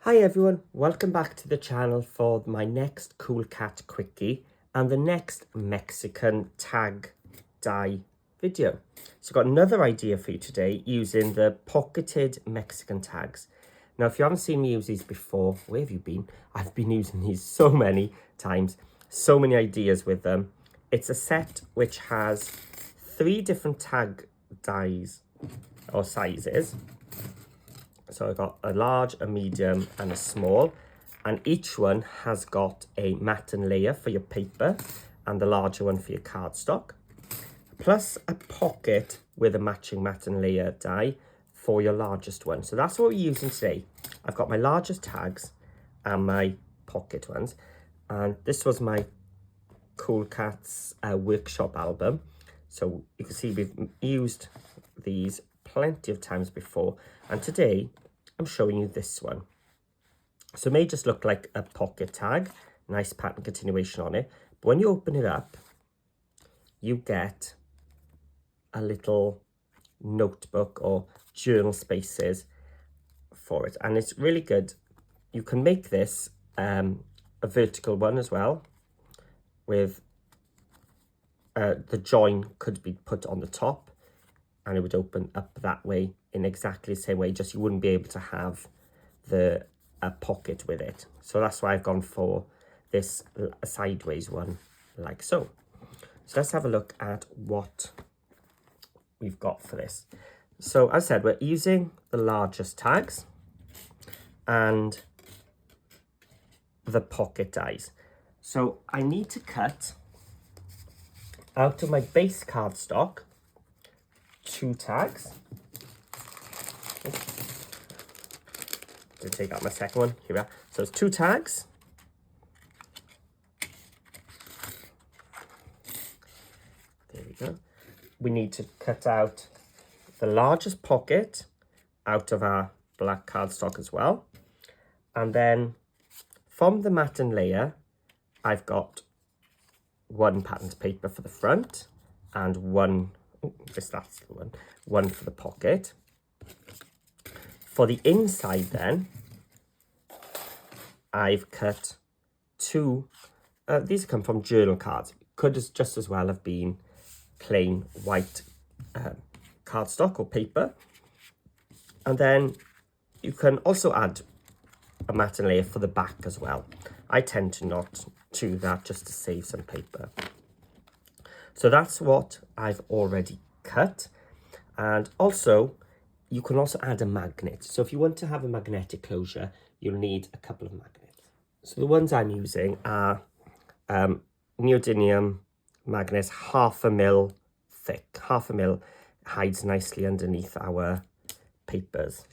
Hi everyone, welcome back to the channel for my next Cool Cat Quickie and the next Mexican tag die video. So I've got another idea for you today using the pocketed Mexican tags. Now if you haven't seen me use these before, where have you been? I've been using these so many times, so many ideas with them. It's a set which has 3 different tag dies or sizes. So I've got a large, a medium and a small, and each one has got a mat and layer for your paper and the larger one for your cardstock, plus a pocket with a matching mat and layer die for your largest one. So that's what we're using today. I've got my largest tags and my pocket ones, and this was my Cool Katz workshop album. So you can see we've used these plenty of times before, and today I'm showing you this one. So it may just look like a pocket tag, nice pattern continuation on it, but when you open it up you get a little notebook or journal spaces for it, and it's really good. You can make this a vertical one as well, with the join could be put on the top and it would open up that way in exactly the same way, just you wouldn't be able to have the pocket with it. So that's why I've gone for this sideways one, like so. So let's have a look at what we've got for this. So as I said, we're using the largest tags and the pocket dies. So I need to cut out of my base cardstock 2 tags. Did take out my second one. Here we are. So it's 2 tags. There we go. We need to cut out the largest pocket out of our black cardstock as well. And then from the mat and layer, I've got 1 patterned paper for the front and 1, that's the one for the pocket. For the inside then, I've cut 2, these come from journal cards. Could just as well have been plain white cardstock or paper. And then you can also add a mat and layer for the back as well. I tend to not do that just to save some paper. So that's what I've already cut. And also, you can also add a magnet. So if you want to have a magnetic closure, you'll need a couple of magnets. So the ones I'm using are neodymium magnets, 1/2 mil thick. 1/2 mil hides nicely underneath our papers.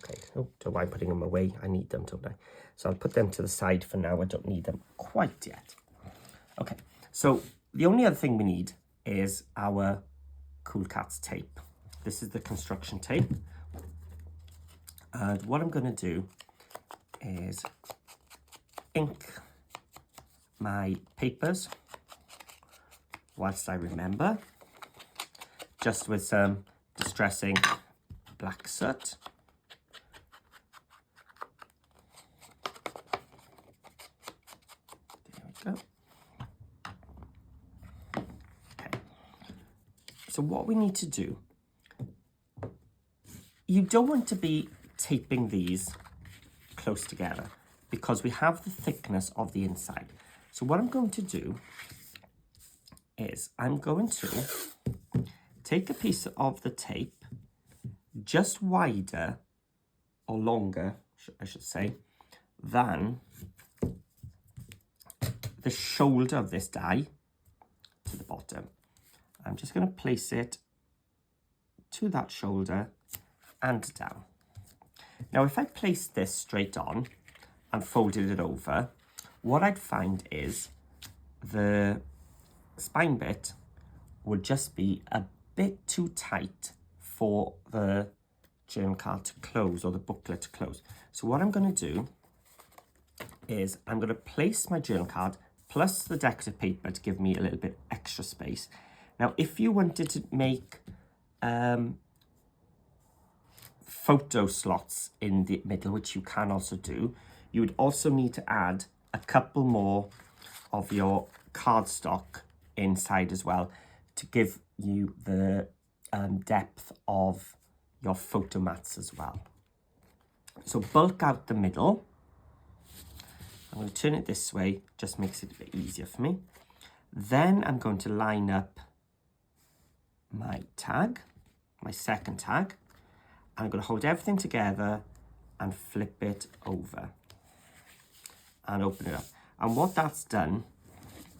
Okay, oh, don't know why I'm putting them away. I need them, don't I? So I'll put them to the side for now. I don't need them quite yet. Okay, so the only other thing we need is our Cool Katz tape. This is the construction tape. And what I'm going to do is ink my papers whilst I remember, just with some distressing black soot. There we go. Okay. So what we need to do, you don't want to be taping these close together because we have the thickness of the inside. So what I'm going to do is I'm going to take a piece of the tape just wider or longer, I should say, than the shoulder of this die to the bottom. I'm just going to place it to that shoulder and down. Now if I place this straight on and folded it over, what I'd find is the spine bit would just be a bit too tight for the journal card to close or the booklet to close. So what I'm going to do is I'm going to place my journal card plus the decorative paper to give me a little bit extra space. Now if you wanted to make photo slots in the middle, which you can also do. You would also need to add a couple more of your cardstock inside as well to give you the depth of your photo mats as well. So bulk out the middle. I'm going to turn it this way, just makes it a bit easier for me. Then I'm going to line up my tag, my second tag. I'm going to hold everything together and flip it over and open it up. And what that's done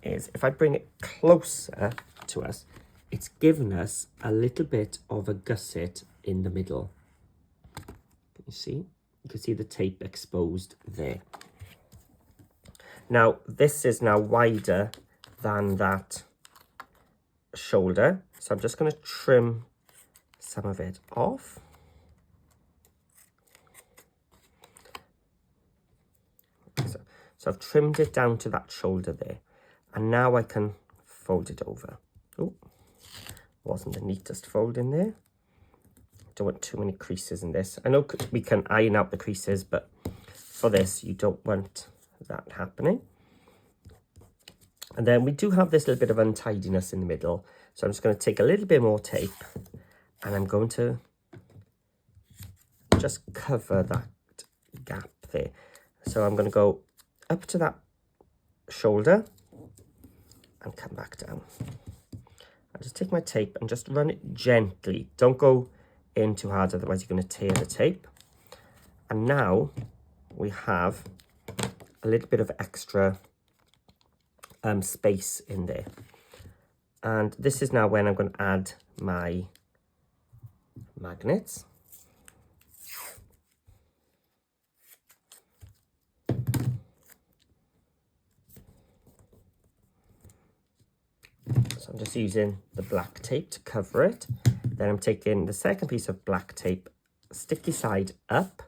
is, if I bring it closer to us, it's given us a little bit of a gusset in the middle. Can you see? You can see the tape exposed there. Now, this is now wider than that shoulder, so I'm just going to trim some of it off. So I've trimmed it down to that shoulder there, and now I can fold it over. Oh, wasn't the neatest fold in there. Don't want too many creases in this. I know we can iron out the creases, but for this, you don't want that happening. And then we do have this little bit of untidiness in the middle. So I'm just going to take a little bit more tape and I'm going to just cover that gap there. So I'm going to go up to that shoulder and come back down. I'll just take my tape and just run it gently. Don't go in too hard, otherwise you're going to tear the tape. And now we have a little bit of extra space in there. And this is now when I'm going to add my magnets. So I'm just using the black tape to cover it. Then I'm taking the second piece of black tape, sticky side up,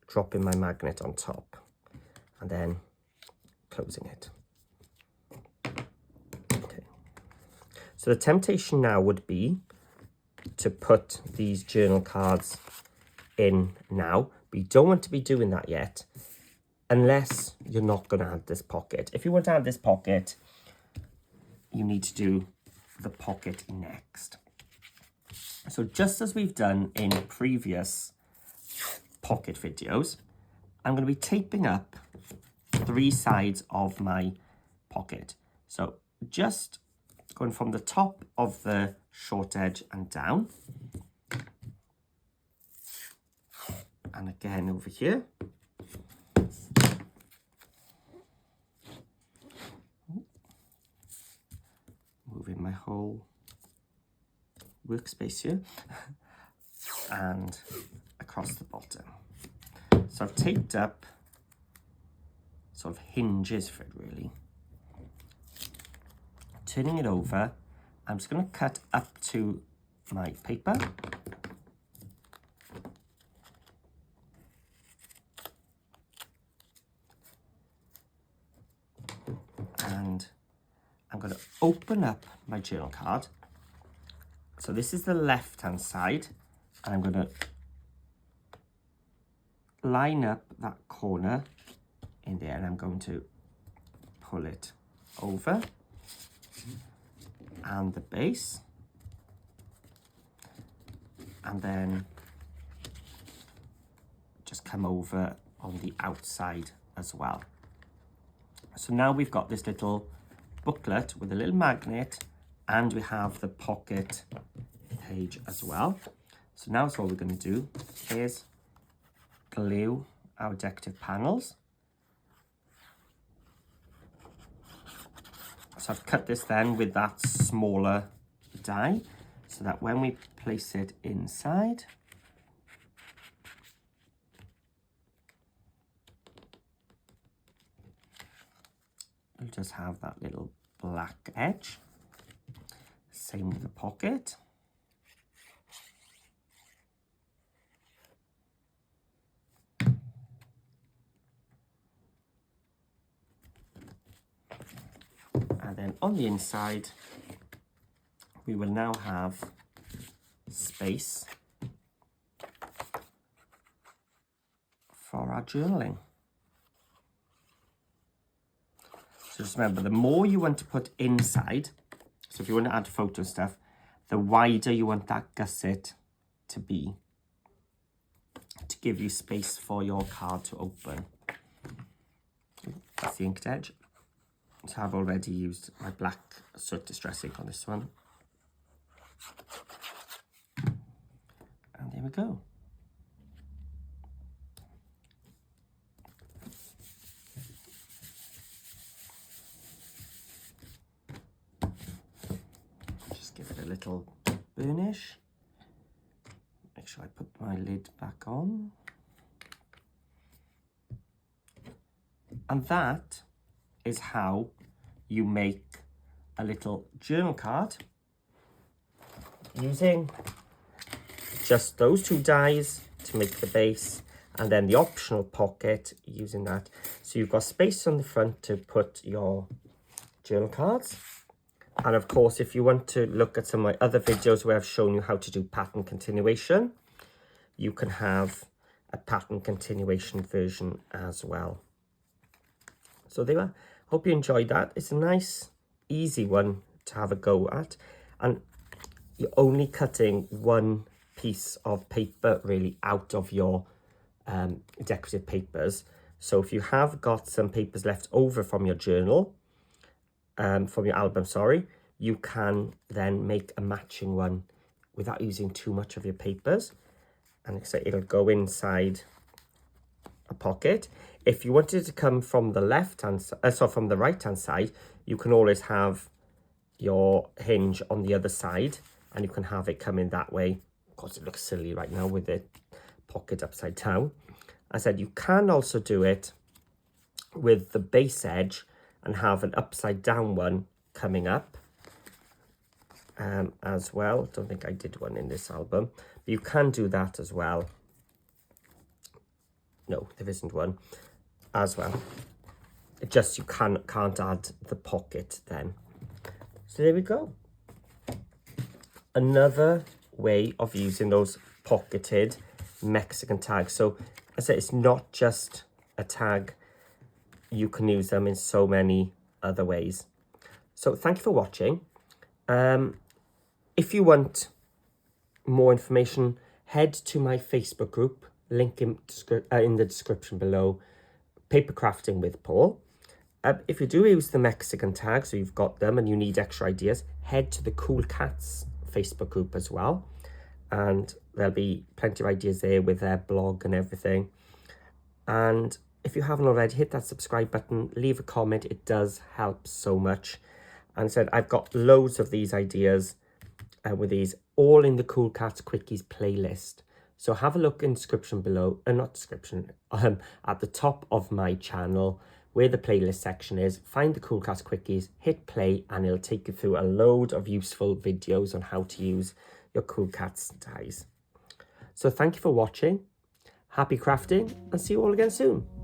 dropping my magnet on top, and then closing it. Okay. So the temptation now would be to put these journal cards in now, but you don't want to be doing that yet unless you're not going to add this pocket. If you want to add this pocket, you need to do the pocket next. So just as we've done in previous pocket videos, I'm going to be taping up 3 sides of my pocket. So just going from the top of the short edge and down. And again over here. Moving my whole workspace here. And across the bottom. So I've taped up sort of hinges for it really. Turning it over, I'm just going to cut up to my paper. And I'm going to open up my journal card. So this is the left-hand side, and I'm going to line up that corner in there, and I'm going to pull it over, and the base, and then just come over on the outside as well. So now we've got this little booklet with a little magnet, and we have the pocket page as well. So now all we're going to do is glue our decorative panels. So I've cut this then with that smaller die, so that when we place it inside, we'll just have that little black edge. Same with the pocket. And then on the inside, we will now have space for our journaling. So just remember, the more you want to put inside, so if you want to add photo stuff, the wider you want that gusset to be, to give you space for your card to open. That's the inked edge. So I've already used my black soot distress ink on this one. And there we go. Just give it a little burnish. Make sure I put my lid back on. And that is how you make a little journal card using just those two dies to make the base, and then the optional pocket using that. So you've got space on the front to put your journal cards. And of course, if you want to look at some of my other videos where I've shown you how to do pattern continuation, you can have a pattern continuation version as well. So there you are. Hope you enjoyed that. It's a nice, easy one to have a go at. And you're only cutting one piece of paper really out of your decorative papers. So if you have got some papers left over from your journal, from your album, sorry, you can then make a matching one without using too much of your papers. And so it'll go inside a pocket. If you wanted it to come from the from the right hand side, you can always have your hinge on the other side, and you can have it come in that way. Of course, it looks silly right now with the pocket upside down. I said you can also do it with the base edge and have an upside down one coming up as well. Don't think I did one in this album, but you can do that as well. No, there isn't one as well. It just you can't add the pocket then. So there we go. Another way of using those pocketed Mexican tags. So I said it's not just a tag. You can use them in so many other ways. So thank you for watching. If you want more information, head to my Facebook group, link in the description below, Paper Crafting with Paul. If you do use the Mexican tags, so you've got them and you need extra ideas, head to the Cool Katz Facebook group as well. And there'll be plenty of ideas there with their blog and everything. And if you haven't already, hit that subscribe button, leave a comment. It does help so much. And said I've got loads of these ideas with these all in the Cool Katz Quickies playlist. So have a look in description below, not description, at the top of my channel where the playlist section is. Find the Cool Katz Quickies, hit play, and it'll take you through a load of useful videos on how to use your Cool Katz dies. So thank you for watching. Happy crafting, and see you all again soon.